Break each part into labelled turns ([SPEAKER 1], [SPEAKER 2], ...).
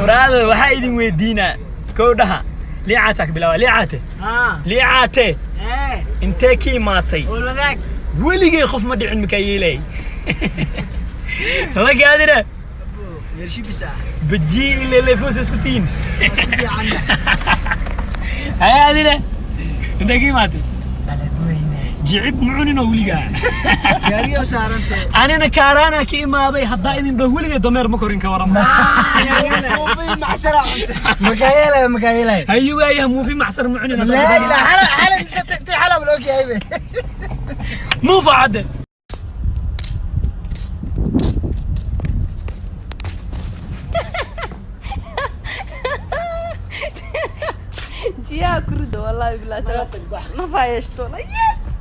[SPEAKER 1] وراد واحد ويدينا كودها ليعاتك بلا ليعاته ليعاته انت كي ماتي ولي خوف ما دحين مكايلي لا قادره يرشي بساعه بتجي اللي فوز اسكتين هاي هذه انت كي ماتي جعب معوننا وليقا
[SPEAKER 2] gaariga saaranta
[SPEAKER 1] أنا كارانا كي ما ضي حدا إذن بقولي ضمير مكورين كورم
[SPEAKER 2] مو في معسرة مكايلة مكايلة
[SPEAKER 1] أيوة يا مو في معسر معوننا
[SPEAKER 2] لا لا حلا انت حلا بلوكي هاي
[SPEAKER 1] مو فعده
[SPEAKER 3] جيا كردو والله بالله ما فايشتو يس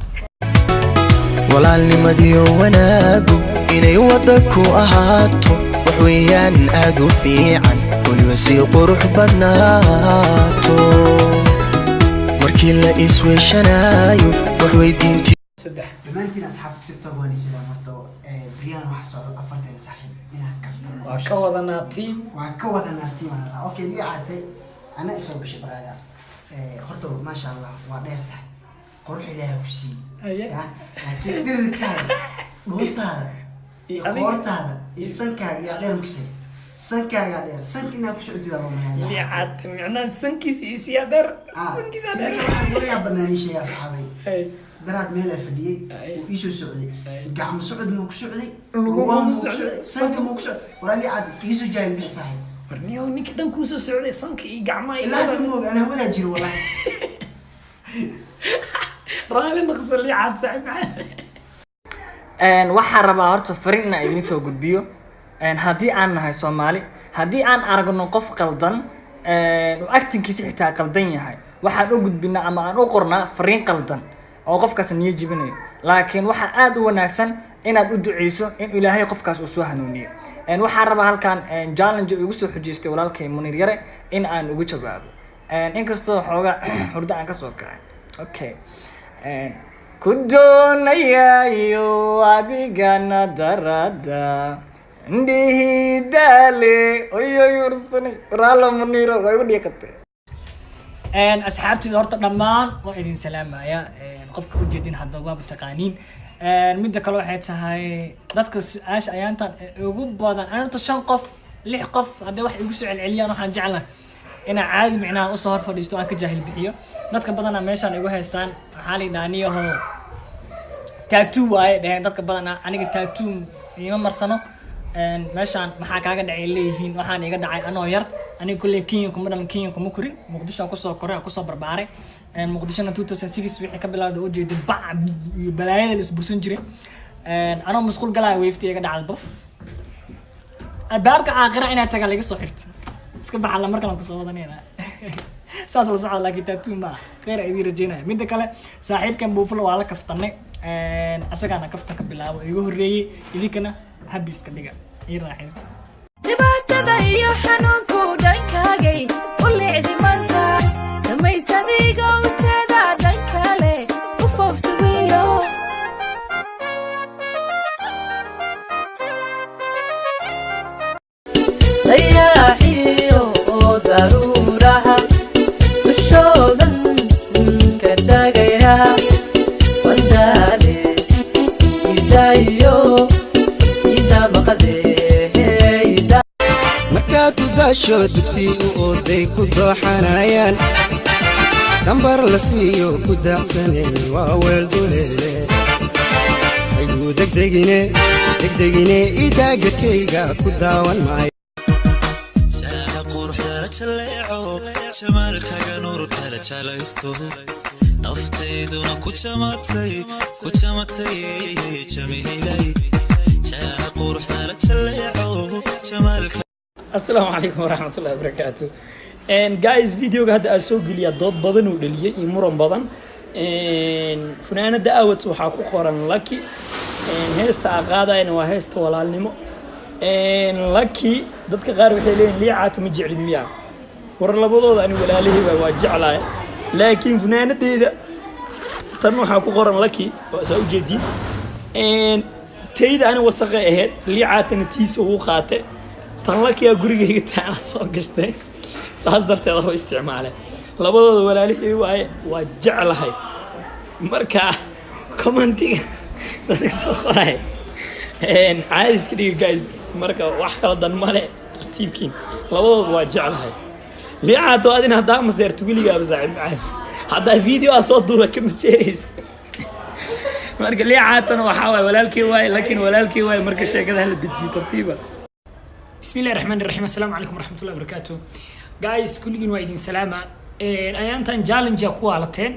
[SPEAKER 4] walaalnimadiyo wanaagu inay waddanku ahaato wax weeyaan aad u fiican weliba sii qurux badnaato markii la isweyshanaayo wax weydiintii
[SPEAKER 2] dhammaantiin asxaabta tiktok waan isla marto بريان wax soo afartan saaxiib inaan kaftan
[SPEAKER 1] waa ka wadanaa team
[SPEAKER 2] ana okay ii caatay ana isoo gashay barada horta ma sha Allah waa dheertahay qurux ilaahay ku sii laakiin dhirkaada dhuuntaada iyo qoortaada iyo sankaaga yaa dheer mugsan sankaaga dheer sankina ku socodida loo maleeyaa
[SPEAKER 1] liicaad macnaa sankiisa isiya dheer sankiisa dheer
[SPEAKER 2] waxaa badnaani shay asxaabay daraad meel fadhiyay oo isoo socday gacmo socod muu ku socday lugaha muu ku socday sanka muu ku socday wala liicaad isoo jaayay bixi saaxiib
[SPEAKER 1] warniyo ninka dhan ku soo socday sanka iyo gacmaha
[SPEAKER 2] ilaa dimoog ana wada jiro wallahi
[SPEAKER 1] رالي نقص اللي عاد ساعد
[SPEAKER 5] waxaan rabaa horta fariin inaan idin soo gudbiyo haddii aan nahay Soomaali haddii aan aragno qof qaldan oo actingkiisa xitaa qaldan yahay waxaan u gudbinaa ama aan u qornaa fariin qaldan oo qofkaas niyo jibinayo laakiin waxa aad u wanaagsan inaad u duceyso in Ilaahay qofkaas uu soo hanuuniyo waxaan rabaa halkan challenge ugu soo xujeystay walaalkay Munir Yare in aan ugu jawaabo inkastoo xooga hurda aan ka soo kacay okay kudonayayo adigana darada ndihi dale oyo yursani rala muniro way u dhiiqatay asxaabtida horta dhamaan waa idin salaamaya qofka u jeedin hadda waa taqaaniin mid kale waxay tahay dadka su'aasha ayaantan ugu badan anta 5 qof 6 qof hadda wax igu soo celceliyaan waxaan jeclahay ina caadi micnaa u soo hor fadhiisto aan ka jaahil bixiyo dadka badana meeshan igu haystaan waxa la yiraahdo tattoo waaye dadka badana aniga tattoo ima marsano meeshan maxaa kaaga dhacay leeyihiin waxaan iga dhacay anoo yar aniga kulli Kenya kuma korin Muqdisho ku soo koray ku soo barbaaray Muqdisho 2006 wixii ka bilowday oo jeeday bac iyo balaayada la isbursan jiray anoo masquul galay weefti iga dhacay baf albaabka aakhira inay taga laga soo xirtay iska baxala markaan ku soo wadanayna saas la socod laakiin tattoo ma khayr ay rajeenay mid kale saaxiibkan buuflo waa la kaftanay asagana kaftan ka bilaabo igu horeeyay idinkana habiiska dhiga ii raaxaysta
[SPEAKER 3] dibaatada iyo xanuunku dhankaagay u leexdi maanta dhammaysadiga ujeeda dhankale u foofta wiilo
[SPEAKER 4] layaaxiyo oo daruuraha dushoodan ka tagaya wandaale idaayo ida maqadee
[SPEAKER 6] markaad u daasho dugsi u ooday ku dooxanayaan dambar la siiyo ku daacsaneen waa weel duleele ayuu degdegine idaagadkayga ku daawan maayo
[SPEAKER 7] jamalkaga nuur kala jalaysto nafteeduna ku jamatay jamilay jaa quruxda la jaleeco jamalka
[SPEAKER 1] السلام عليكم ورحمة الله وبركاته. guys فيديو هذا أسوق لي ضد بدن ودلية يمرون بدن. فنانة دعوت وحكوا خورن لكي. هست أقادا إنه هست ولا النمو. لكي ضد كغير وحيلين لي عاتم جعل المياه. ورلا بضوض أنا ولا له ووجع له. لكن فنانة ده تنو حكوا خورن لكي وأسوق جدي. تيد أنا وصقة هاد لي عاتم تيس وهو خاطئ. tan lakiyaa gurigayga taana soo gashtay saas darteed oo isticmaalay labadooda walaalihii waaye waa jeclahay marka commentiga dadka soo qoray caadi iska dhiga guys marka wax kala dan male tartiibkiin labadooda waa jeclahay liicaato adina haddaa maseerto weligaaba saaxiib caadi haddaa video aa soo duuba ka maseeraysa marka liicaatana waxaa waaye walaalkii waaye laakiin walaalkii waaye marka sheekada hala dejiyo tartiiba بسم الله الرحمن الرحيم السلام عليكم ورحمة الله وبركاته guys كلكم وايدين سلامة أيانتان challenge كوا علتين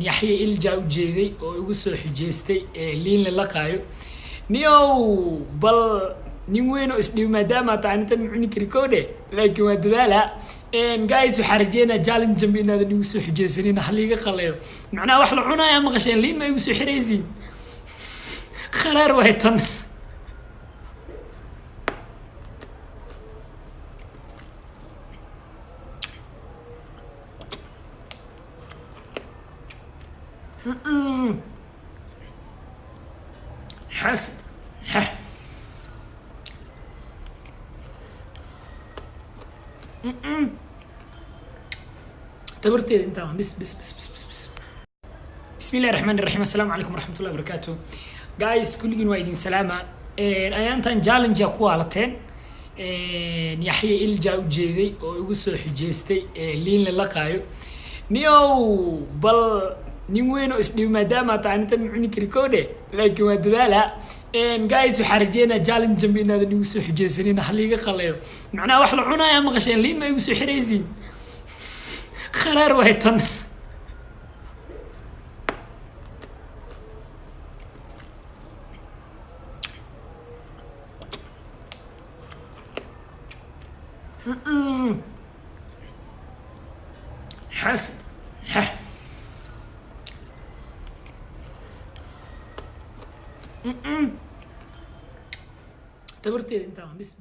[SPEAKER 1] يحيى إلجا وجيدي ويقصو حجيستي لين للقايو نيو بل نيوينو اسنيو ماداما تعنيتن معني كريكودي لكن وددالا guys وحارجينا challenge جنبينا هذا نيوسو حجيسنين حليقة خليو معناه وحلو عنا يا مغشين لين ما يقصو حريزين خرار وايتن حسد تبرتي انت بس بسم الله الرحمن الرحيم السلام عليكم ورحمة الله وبركاته guys كلكم وايدين سلامة أيانتان challenge كوا علتين يحيى إلجا وجيدي ويقصو حجيستي لين للقايو نيو بل نيوينو اسنيو ماداما تعنيتن معني كريكودي لكن وددالا guys وحارجينا challenge جنبينا هذا نيوسو حجيسنين حليقة خليو معناه وحلو عنا يا مغشين لين ما يقصو حريزين خرار وايتن حسد تبرتي انت بس